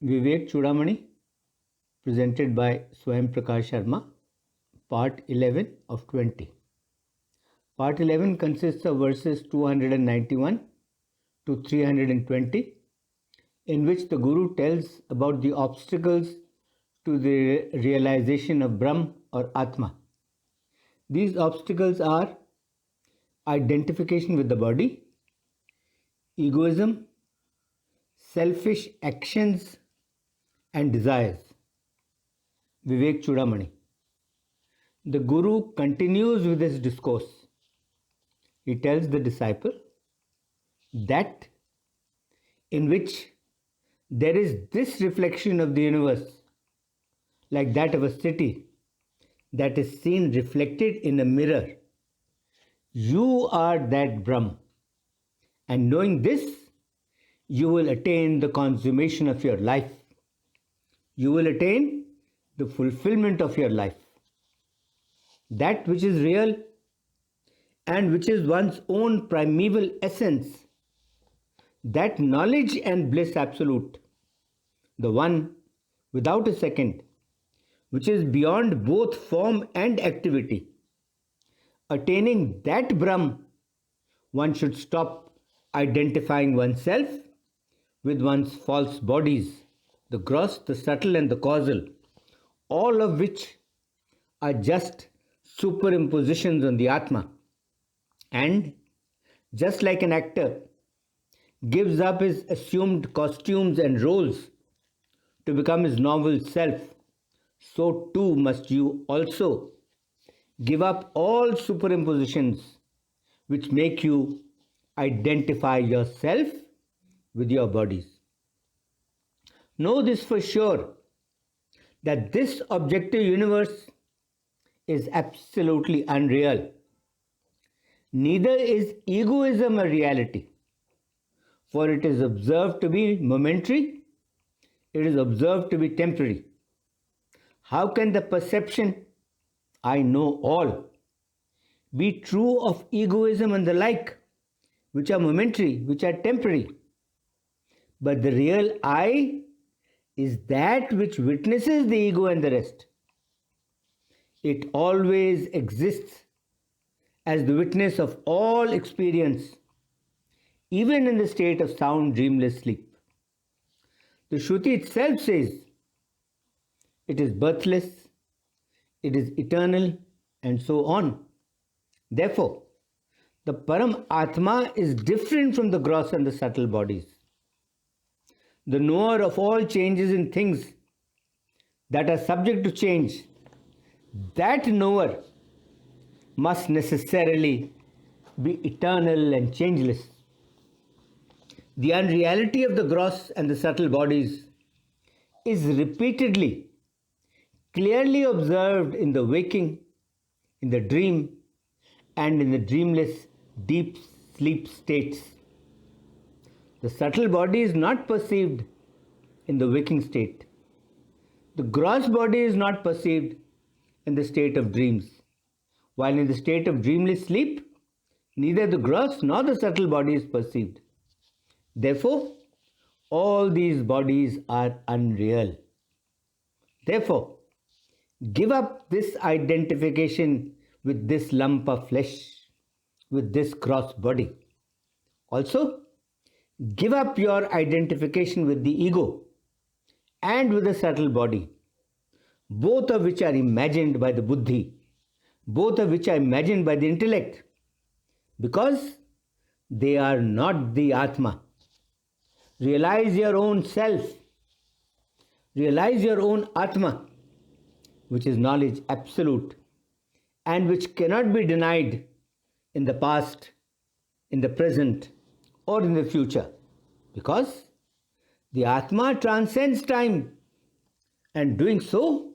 Vivek Chudamani, presented by Svayam Prakash Sharma, part 11 of 20. Part 11 consists of verses 291 to 320, in which the Guru tells about the obstacles to the realization of Brhm or Atma. These obstacles are identification with the body, egoism, selfish actions and desires. Vivek Chudamani. The Guru continues with his discourse. He tells the disciple that in which there is this reflection of the universe, like that of a city that is seen reflected in a mirror. You are that Brahman, and knowing this, you will attain the consummation of your life. You will attain the fulfillment of your life. That which is real and which is one's own primeval essence, that knowledge and bliss absolute, the one without a second, which is beyond both form and activity. Attaining that Brahm, one should stop identifying oneself with one's false bodies, the gross, the subtle, and the causal, all of which are just superimpositions on the Atma. And just like an actor gives up his assumed costumes and roles to become his novel self, so too must you also give up all superimpositions which make you identify yourself with your bodies. Know this for sure, that this objective universe is absolutely unreal. Neither is egoism a reality, for it is observed to be momentary, it is observed to be temporary. How can the perception, I know all, be true of egoism and the like, which are momentary, which are temporary? But the real I is that which witnesses the ego and the rest. It always exists as the witness of all experience, even in the state of sound, dreamless sleep. The Shruti itself says it is birthless, it is eternal, and so on. Therefore, the Param Atma is different from the gross and the subtle bodies. The knower of all changes in things that are subject to change, that knower must necessarily be eternal and changeless. The unreality of the gross and the subtle bodies is repeatedly, clearly observed in the waking, in the dream, and in the dreamless deep sleep states. The subtle body is not perceived in the waking state. The gross body is not perceived in the state of dreams. While in the state of dreamless sleep, neither the gross nor the subtle body is perceived. Therefore, all these bodies are unreal. Therefore, give up this identification with this lump of flesh, with this gross body. Also, give up your identification with the ego and with the subtle body, both of which are imagined by the buddhi, both of which are imagined by the intellect, because they are not the Atma. Realize your own self. Realize your own Atma, which is knowledge absolute and which cannot be denied in the past, in the present, or in the future, because the Atma transcends time, and doing so,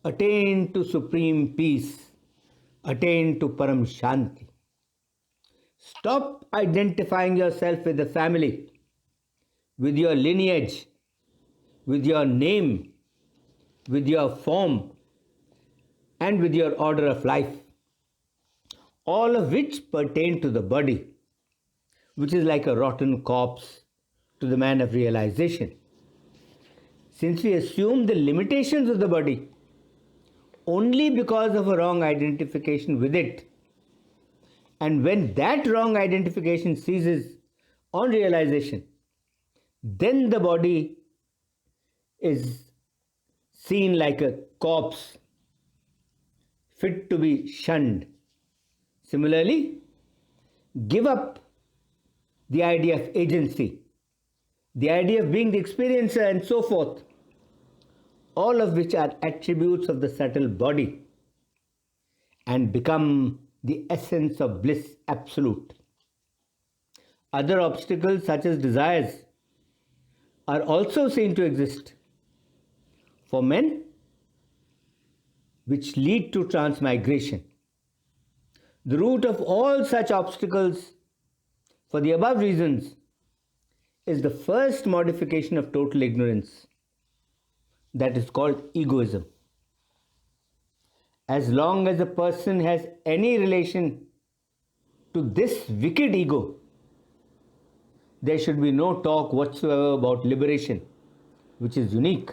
attain to supreme peace, attain to Param Shanti. Stop identifying yourself with the family, with your lineage, with your name, with your form, and with your order of life, all of which pertain to the body, which is like a rotten corpse to the man of realization. since we assume the limitations of the body only because of a wrong identification with it, and when that wrong identification ceases on realization, then the body is seen like a corpse fit to be shunned. Similarly, give up the idea of agency, the idea of being the experiencer, and so forth, all of which are attributes of the subtle body, and become the essence of bliss absolute. Other obstacles, such as desires, are also seen to exist for men, which lead to transmigration. The root of all such obstacles, for the above reasons, is the first modification of total ignorance, that is called egoism. As long as a person has any relation to this wicked ego, there should be no talk whatsoever about liberation, which is unique.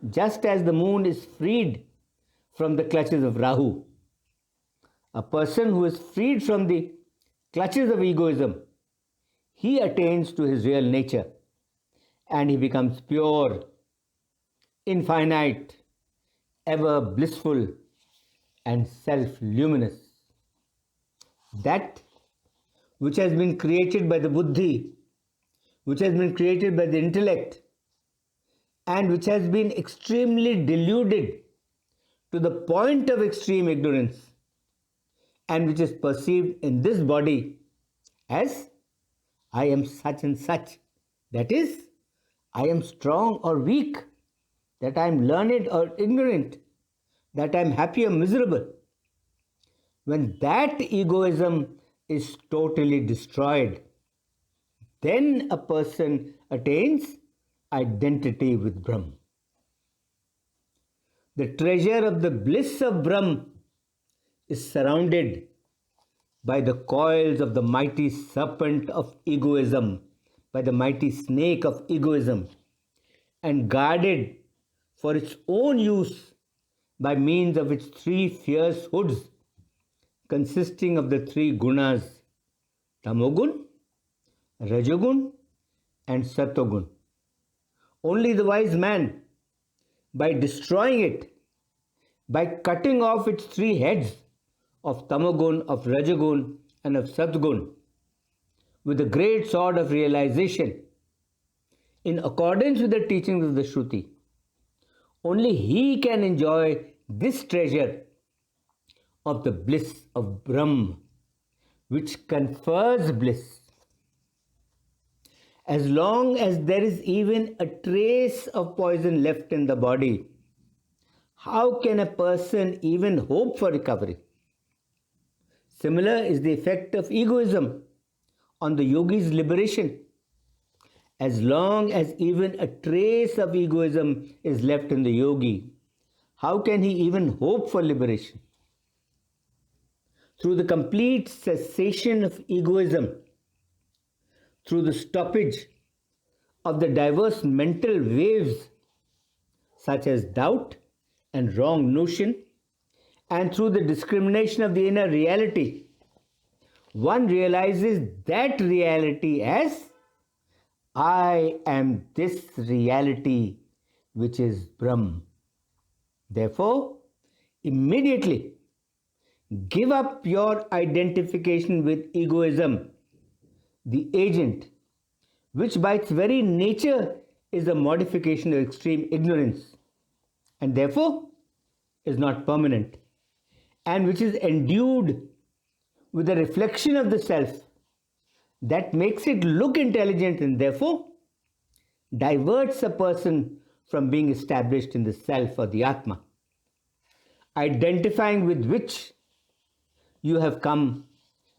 Just as the moon is freed from the clutches of Rahu, a person who is freed from the clutches of egoism, he attains to his real nature and he becomes pure, infinite, ever blissful, and self-luminous. That which has been created by the buddhi, which has been created by the intellect, and which has been extremely deluded to the point of extreme ignorance, and which is perceived in this body as I am such and such, that is, I am strong or weak, that I am learned or ignorant, that I am happy or miserable. When that egoism is totally destroyed, then a person attains identity with Brhm. The treasure of the bliss of Brhm is surrounded by the coils of the mighty serpent of egoism, by the mighty snake of egoism, and guarded for its own use by means of its three fierce hoods, consisting of the three gunas, tamogun, rajogun, and satogun. Only the wise man, by destroying it, by cutting off its three heads of tamogun, of rajogun, and of satgun, with the great sword of realization, in accordance with the teachings of the Shruti, only he can enjoy this treasure of the bliss of Brhm, which confers bliss. As long as there is even a trace of poison left in the body, how can a person even hope for recovery? Similar is the effect of egoism on the yogi's liberation. As long as even a trace of egoism is left in the yogi, how can he even hope for liberation? Through the complete cessation of egoism, through the stoppage of the diverse mental waves such as doubt and wrong notion, and through the discrimination of the inner reality, one realizes that reality as I am this reality which is Brhm. Therefore, immediately give up your identification with egoism, the agent, which by its very nature is a modification of extreme ignorance, and therefore is not permanent, and which is endued with a reflection of the self that makes it look intelligent and therefore diverts a person from being established in the self or the Atma, identifying with which you have come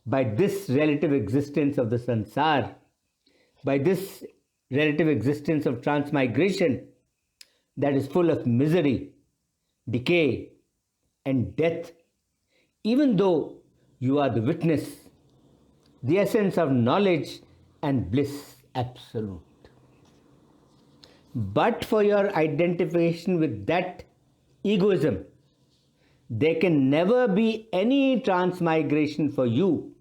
by this relative existence of the sansar, by this relative existence of transmigration that is full of misery, decay, and death, even though you are the witness, the essence of knowledge and bliss absolute. But for your identification with that egoism, there can never be any transmigration for you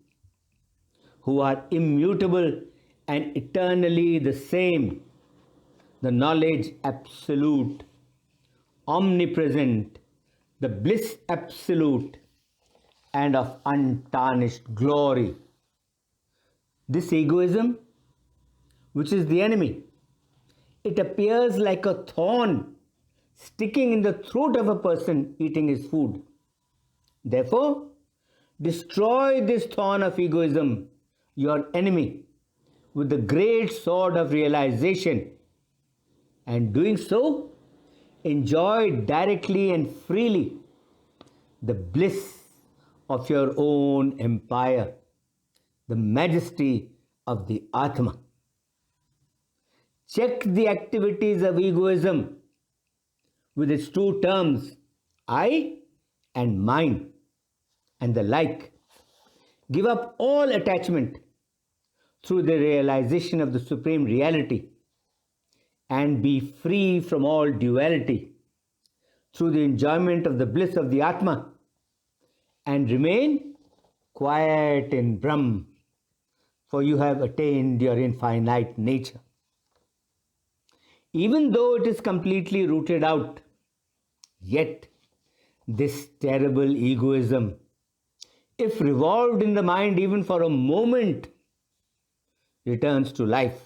who are immutable and eternally the same, the knowledge absolute, omnipresent, the bliss absolute, and of untarnished glory. This egoism, which is the enemy, it appears like a thorn sticking in the throat of a person eating his food. Therefore, destroy this thorn of egoism, your enemy, with the great sword of realization, and doing so, enjoy directly and freely the bliss of your own empire, the majesty of the Atma. Check the activities of egoism with its two terms, I and mine, and the like. Give up all attachment through the realization of the Supreme Reality and be free from all duality through the enjoyment of the bliss of the Atma, and remain quiet in Brhm, for you have attained your infinite nature. Even though it is completely rooted out, yet this terrible egoism, if revolved in the mind even for a moment, returns to life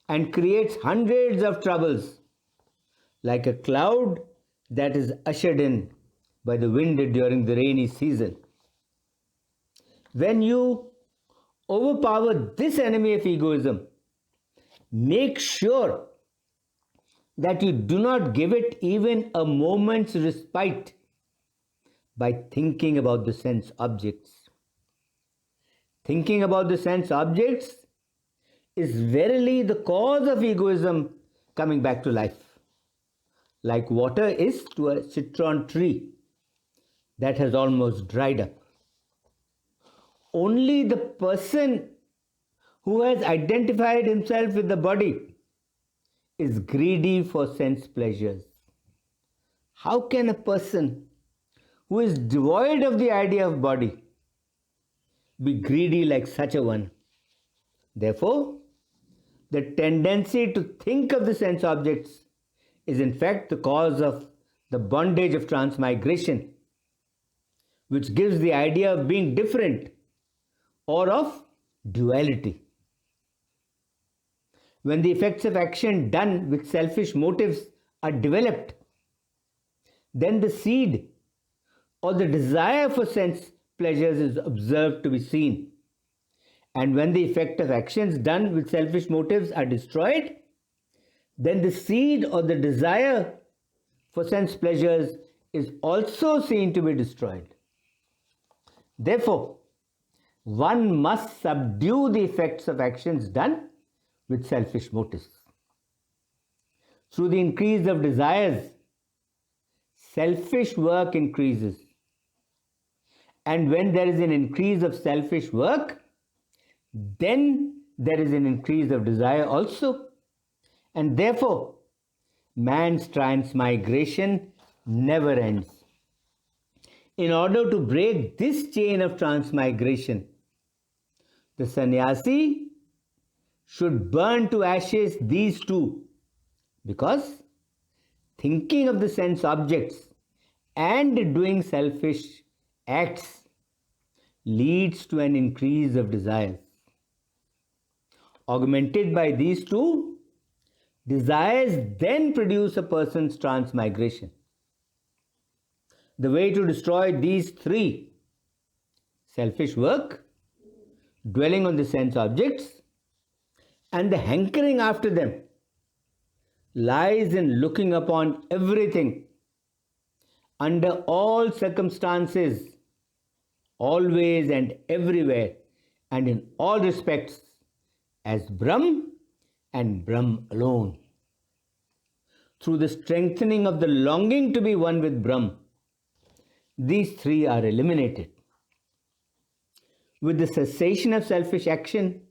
and creates hundreds of troubles, like a cloud that is ushered in by the wind during the rainy season. When you overpower this enemy of egoism, make sure that you do not give it even a moment's respite by thinking about the sense objects. Thinking about the sense objects is verily the cause of egoism coming back to life, like water is to a citron tree that has almost dried up. Only the person who has identified himself with the body is greedy for sense pleasures. How can a person who is devoid of the idea of body be greedy like such a one? Therefore, the tendency to think of the sense objects is in fact the cause of the bondage of transmigration, which gives the idea of being different or of duality. When the effects of action done with selfish motives are developed, then the seed or the desire for sense pleasures is observed to be seen. And when the effect of actions done with selfish motives are destroyed, then the seed or the desire for sense pleasures is also seen to be destroyed. Therefore, one must subdue the effects of actions done with selfish motives. Through the increase of desires, selfish work increases. And when there is an increase of selfish work, then there is an increase of desire also. And therefore, man's transmigration never ends. In order to break this chain of transmigration, the sannyasi should burn to ashes these two, because thinking of the sense objects and doing selfish acts leads to an increase of desires. Augmented by these two, desires then produce a person's transmigration. The way to destroy these three, selfish work, dwelling on the sense objects, and the hankering after them, lies in looking upon everything under all circumstances, always and everywhere, and in all respects, as Brhm and Brhm alone. Through the strengthening of the longing to be one with Brhm, these three are eliminated. With the cessation of selfish action,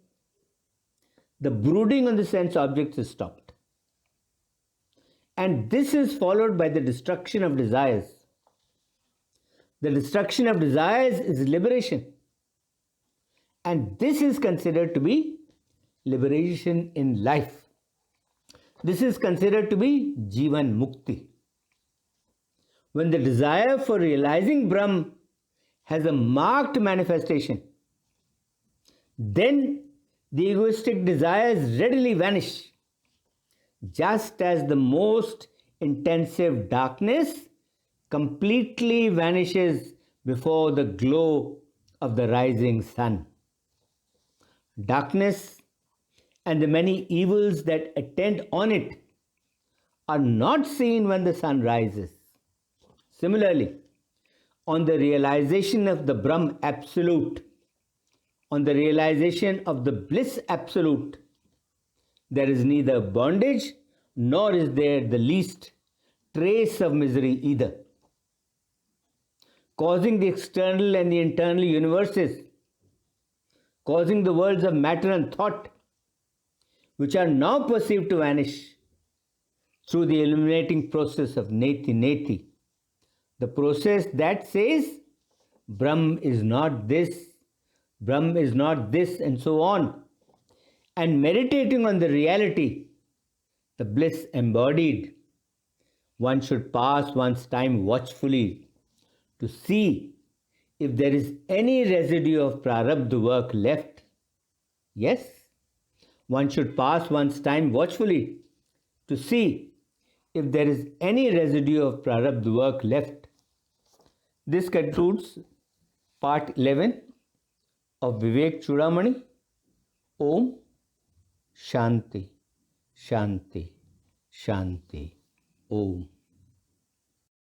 the brooding on the sense objects is stopped. And this is followed by the destruction of desires. The destruction of desires is liberation. And this is considered to be liberation in life. This is considered to be Jivan Mukti. When the desire for realizing Brahman has a marked manifestation, then the egoistic desires readily vanish, just as the most intensive darkness completely vanishes before the glow of the rising sun. Darkness and the many evils that attend on it are not seen when the sun rises. Similarly, on the realization of the Brahman Absolute, on the realization of the bliss Absolute, there is neither bondage nor is there the least trace of misery either. Causing the external and the internal universes, causing the worlds of matter and thought, which are now perceived to vanish through the illuminating process of Neti Neti, the process that says Brahm is not this, Brahm is not this, and so on, and meditating on the reality, the bliss embodied, one should pass one's time watchfully to see if there is any residue of prarabdha work left. Yes, one should pass one's time watchfully to see if there is any residue of prarabdha work left. This concludes part 11 of Vivek Chudamani. Om Shanti, Shanti, Shanti. Om.